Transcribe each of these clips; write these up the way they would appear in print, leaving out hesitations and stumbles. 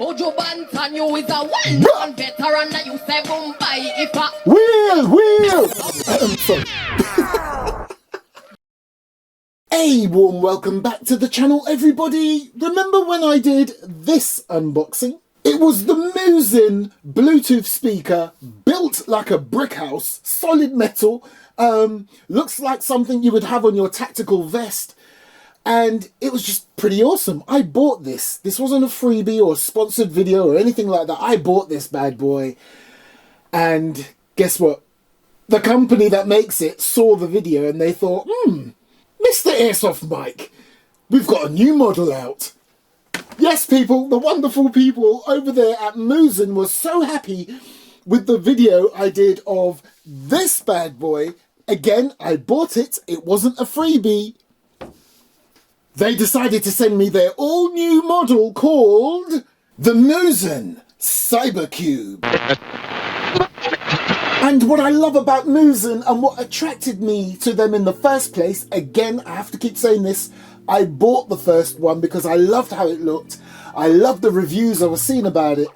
Ojo Bantan, you is a well-known veteran that you say Mumbai if a... Sorry. A warm welcome back to the channel, everybody. Remember when I did this unboxing? It was the Muzen Bluetooth speaker, built like a brick house, solid metal, looks like something you would have on your tactical vest. And it was just pretty awesome. I bought this. This wasn't a freebie or a sponsored video or anything like that. I bought this bad boy. And guess what? The company that makes it saw the video and they thought, Mr. Airsoft Mike, we've got a new model out. Yes, people, the wonderful people over there at Muzen were so happy with the video I did of this bad boy. Again, I bought it. It wasn't a freebie. They decided to send me their all-new model called the Muzen Cybercube. And what I love about Muzen and what attracted me to them in the first place, again, I have to keep saying this, I bought the first one because I loved how it looked. I loved the reviews I was seeing about it.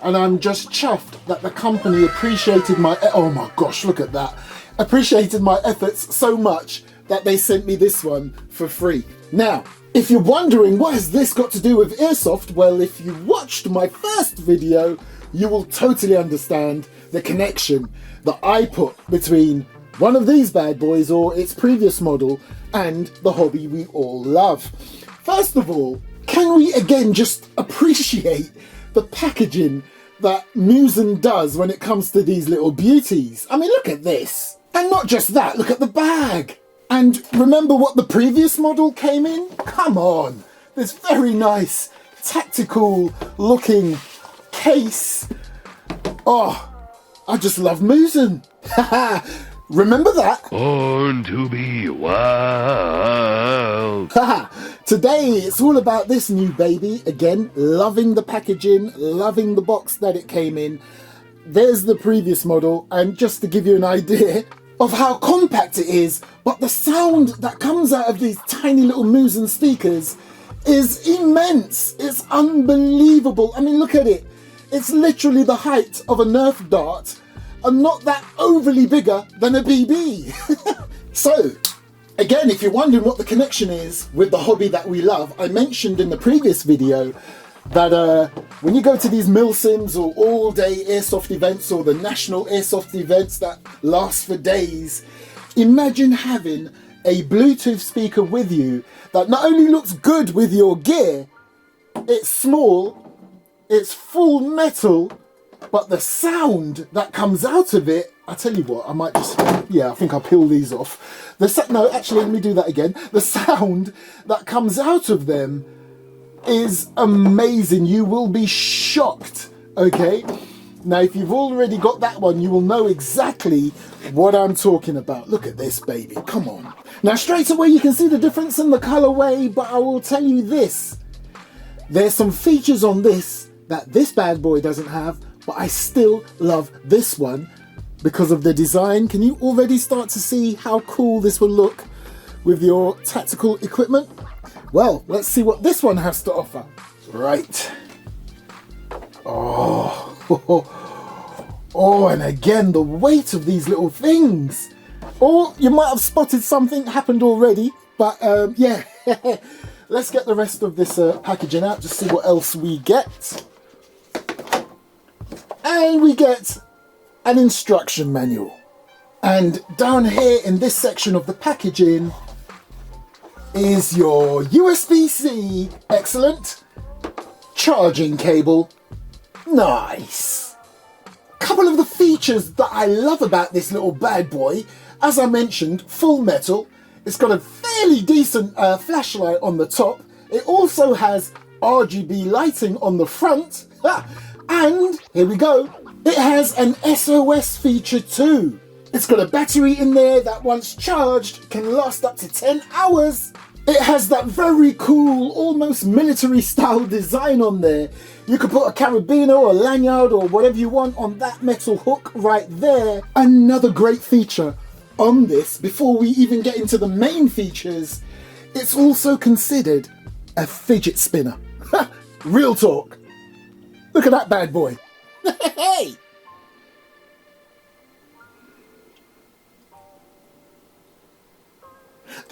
And I'm just chuffed that the company appreciated my, oh my gosh, look at that. Appreciated my efforts so much that they sent me this one for free. Now, if you're wondering what has this got to do with Airsoft, well, if you watched my first video, you will totally understand the connection that I put between one of these bad boys or its previous model and the hobby we all love. First of all, can we again just appreciate the packaging that Muzen does when it comes to these little beauties? I mean, look at this. And not just that, look at the bag. And remember what the previous model came in? Come on, this very nice tactical looking case. Oh, I just love Muzen. Remember that? Born to be wild. Today it's all about this new baby. Again, loving the packaging, loving the box that it came in. There's the previous model, and just to give you an idea of how compact it is, but the sound that comes out of these tiny little Muzen speakers is immense. It's unbelievable. I mean, look at it. It's literally the height of a Nerf dart and not that overly bigger than a BB. So, again, if you're wondering what the connection is with the hobby that we love, I mentioned in the previous video that when you go to these milsims or all-day airsoft events or the national airsoft events that last for days, imagine having a Bluetooth speaker with you that not only looks good with your gear, it's small, it's full metal, but the sound that comes out of it, I tell you what, I might just, yeah, I think I'll peel these off. No, actually, let me do that again. The sound that comes out of them is amazing. You will be shocked, okay? Now, if you've already got that one, you will know exactly what I'm talking about. Look at this, baby. Come on. Now, straight away, you can see the difference in the colorway, but I will tell you this. There's some features on this that this bad boy doesn't have, but I still love this one because of the design. Can you already start to see how cool this will look with your tactical equipment? Well, let's see what this one has to offer. Right. Oh, and again, the weight of these little things. Or you might have spotted something happened already, but yeah. Let's get the rest of this packaging out to see what else we get. And we get an instruction manual. And down here in this section of the packaging is your USB-C, excellent, charging cable, nice. Couple of the features that I love about this little bad boy, as I mentioned, full metal. It's got a fairly decent flashlight on the top. It also has RGB lighting on the front. And here we go. It has an SOS feature too. It's got a battery in there that once charged can last up to 10 hours. It has that very cool, almost military style design on there. You could put a carabiner or a lanyard or whatever you want on that metal hook right there. Another great feature on this, before we even get into the main features, it's also considered a fidget spinner. Real talk. Look at that bad boy. Hey!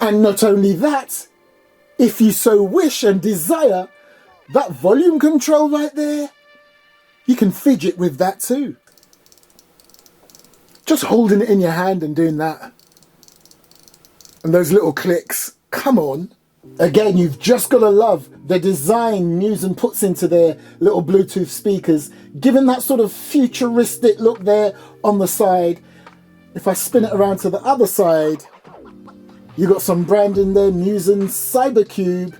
And not only that, if you so wish and desire, that volume control right there, you can fidget with that too. Just holding it in your hand and doing that. And those little clicks, come on. Again, you've just got to love the design Muzen puts into their little Bluetooth speakers, giving that sort of futuristic look there on the side. If I spin it around to the other side, you got some branding there, Muzen Cybercube,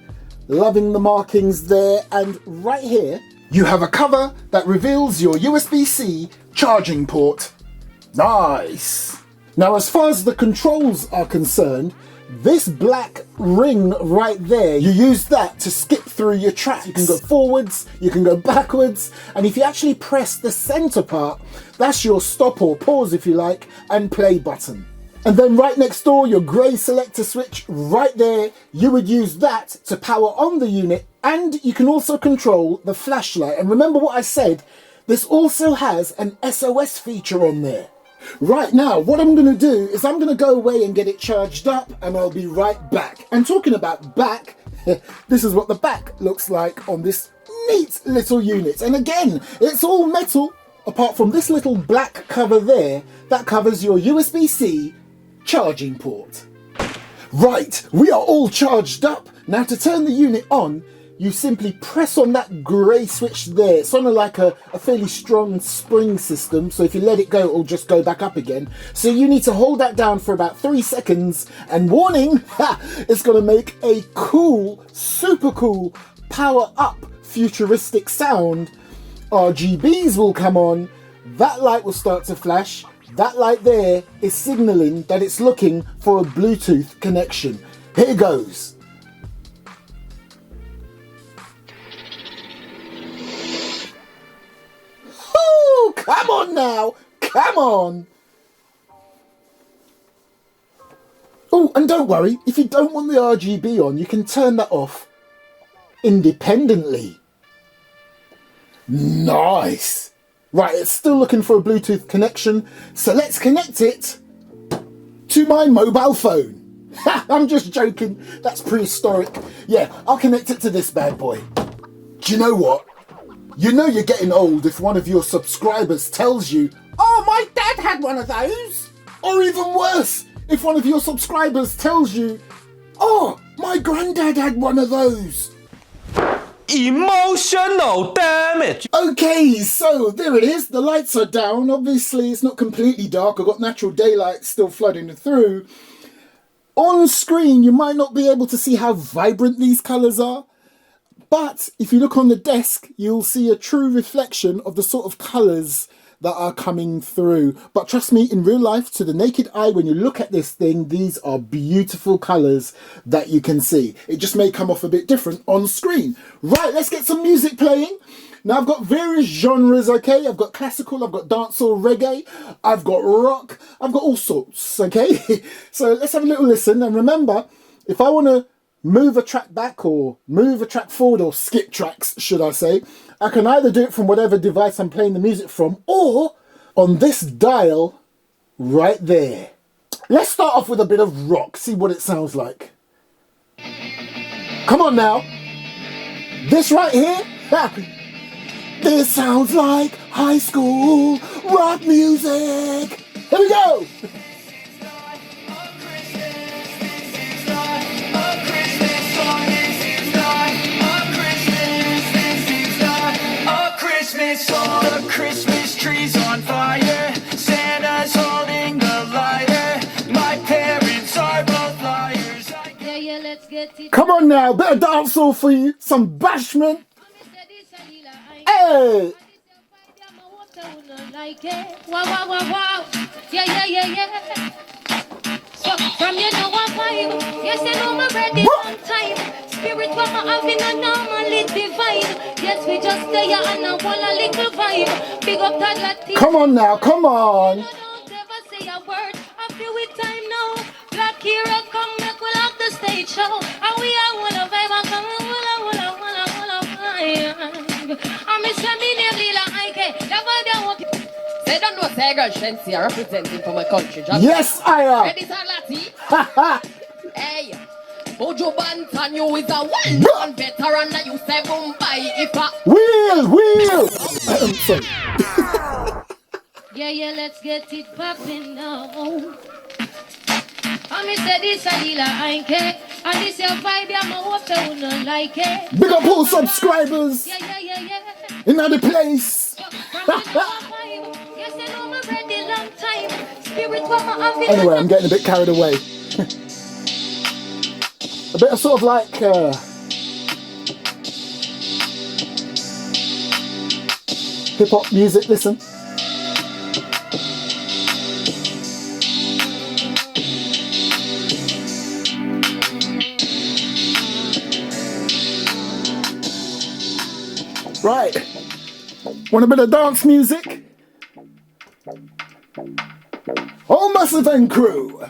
loving the markings there. And right here, you have a cover that reveals your USB-C charging port. Nice. Now, as far as the controls are concerned, this black ring right there, you use that to skip through your tracks. You can go forwards, you can go backwards, and if you actually press the center part, that's your stop or pause, if you like, and play button. And then right next door, your grey selector switch right there, you would use that to power on the unit, and you can also control the flashlight. And remember what I said, this also has an SOS feature on there. Right now, what I'm going to do is I'm going to go away and get it charged up, and I'll be right back. And talking about back, this is what the back looks like on this neat little unit. And again, it's all metal, apart from this little black cover there, that covers your USB-C charging port. Right, we are all charged up. Now to turn the unit on, you simply press on that grey switch there. It's on like a fairly strong spring system, so if you let it go, it'll just go back up again. So you need to hold that down for about 3 seconds, and warning, it's going to make a cool, super cool, power up futuristic sound. RGBs will come on, that light will start to flash. That light there is signalling that it's looking for a Bluetooth connection. Here goes. Oh, come on now, come on. Oh, and don't worry, if you don't want the RGB on, you can turn that off independently. Nice. Right, it's still looking for a Bluetooth connection, so let's connect it to my mobile phone. I'm just joking, that's prehistoric. Yeah, I'll connect it to this bad boy. Do you know what? You know you're getting old if one of your subscribers tells you, "Oh, my dad had one of those." Or even worse, if one of your subscribers tells you, "Oh, my granddad had one of those." Emotional damage. Okay, so there it is. The lights are down. Obviously, it's not completely dark. I've got natural daylight still flooding through. On screen, you might not be able to see how vibrant these colours are. But if you look on the desk, you'll see a true reflection of the sort of colours that are coming through. But trust me, in real life, to the naked eye, when you look at this thing, these are beautiful colours that you can see. It just may come off a bit different on screen. Right, let's get some music playing. Now, I've got various genres, okay? I've got classical, I've got dancehall, reggae, I've got rock, I've got all sorts, okay? So let's have a little listen. And remember, if I want to move a track back or move a track forward, or skip tracks, should I say, I can either do it from whatever device I'm playing the music from, or on this dial right there. Let's start off with a bit of rock, see what it sounds like. Come on now. This right here, this sounds like high school rock music. Here we go. All the Christmas trees on fire, Santa's holding the lighter, my parents are both liars. Yeah, let's get it. Come on now, bit of dancehall for you, some bashment. Hey! Wow, wow, wow, wow. Yeah. So, from you know I'm fine. Yes, I know I'm ready on time. Spirit what I'm having a normally divine. Yes, we just stay here and I want a little vibe. Big up that Latin. Come on now, come on. Don't ever say a word. I feel with time now. Black hero come back, we'll have the stage show. And we are one of vibe and come, wanna vibe. I miss a million. They don't know say girl Shensi are representing for my country. Just Yes, I am. Ready, sir, Lati? Hey, Bojo Bantan, you is a one veteran that you say Mumbai. If a Wheel. Sorry. Yeah, let's get it poppin' now. I me say this a deal I ain't care. And this your vibe, yeah, my hope you don't like it. Big up all subscribers. Yeah. In other place. Yes, I know my ready long time. Spirit what my have Anyway, I'm getting a bit carried away. A bit of sort of like hip hop music. Listen. Right. Want a bit of dance music? Oh, Massive and Crew.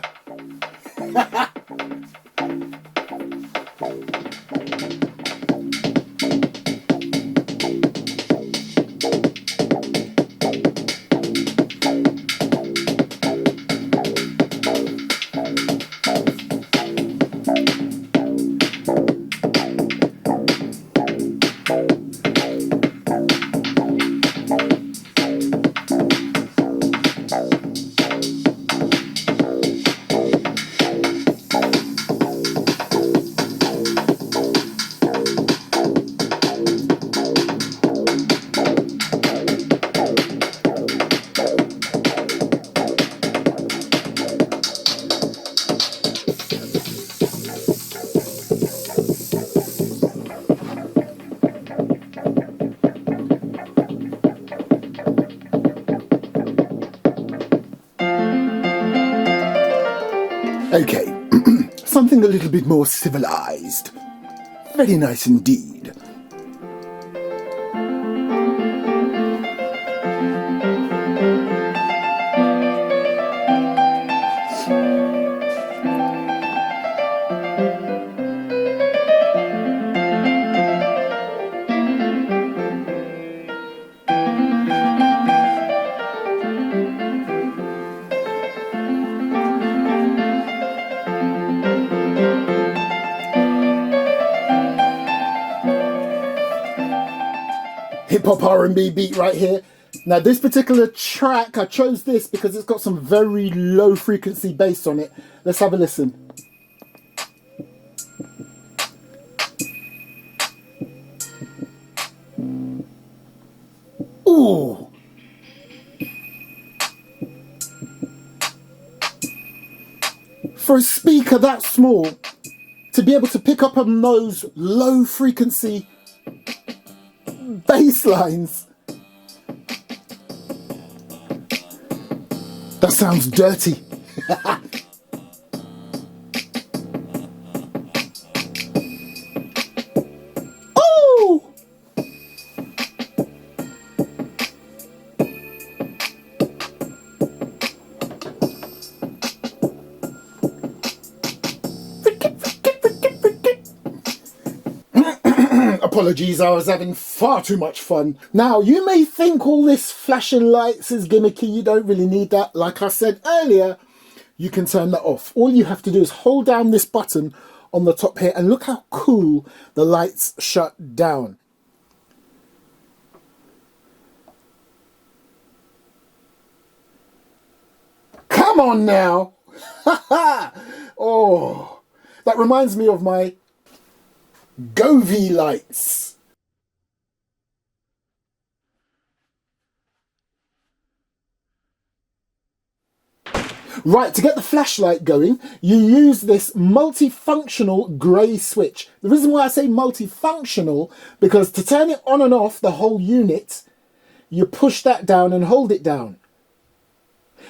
Okay, something a little bit more civilized. Very nice indeed. Hip-hop R&B beat right here. Now this particular track, I chose this because it's got some very low frequency bass on it. Let's have a listen. Ooh. For a speaker that small, to be able to pick up on those low frequency bass lines. That sounds dirty. Oh! Apologies, I was having far too much fun. Now, you may think all this flashing lights is gimmicky. You don't really need that. Like I said earlier, you can turn that off. All you have to do is hold down this button on the top here and look how cool the lights shut down. Come on now. Oh, that reminds me of my Govee lights. Right, to get the flashlight going, you use this multifunctional grey switch. The reason why I say multifunctional, because to turn it on and off the whole unit, you push that down and hold it down.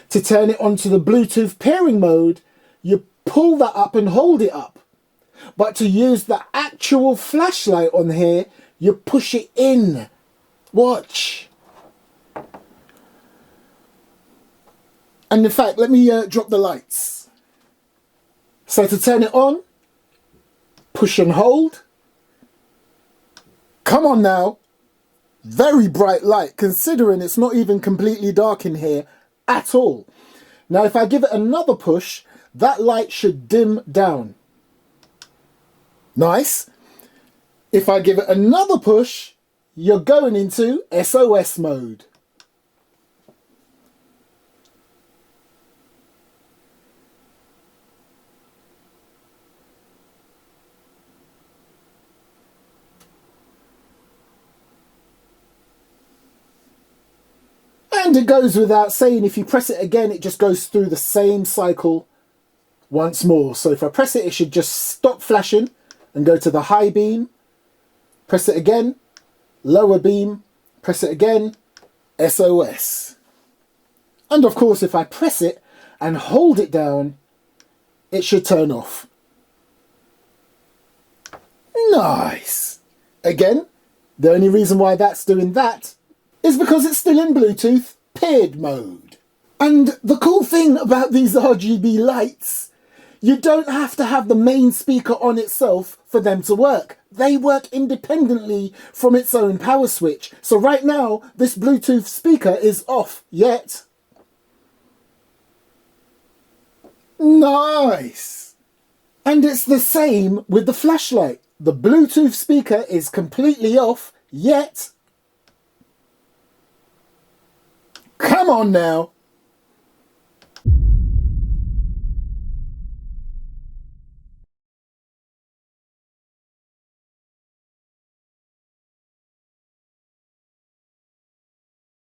To turn it onto the Bluetooth pairing mode, you pull that up and hold it up. But to use the actual flashlight on here, you push it in. Watch. And in fact, let me drop the lights. So to turn it on, push and hold. Come on now. Very bright light, considering it's not even completely dark in here at all. Now, if I give it another push, that light should dim down. Nice. If I give it another push, you're going into SOS mode. And it goes without saying, if you press it again, it just goes through the same cycle once more. So if I press it, it should just stop flashing and go to the high beam. Press it again, lower beam, press it again, SOS. And of course, if I press it and hold it down, it should turn off. Nice. Again, the only reason why that's doing that is because it's still in Bluetooth paired mode. And the cool thing about these RGB lights, you don't have to have the main speaker on itself for them to work. They work independently from its own power switch. So right now, this Bluetooth speaker is off yet. Nice. And it's the same with the flashlight. The Bluetooth speaker is completely off yet. Come on now.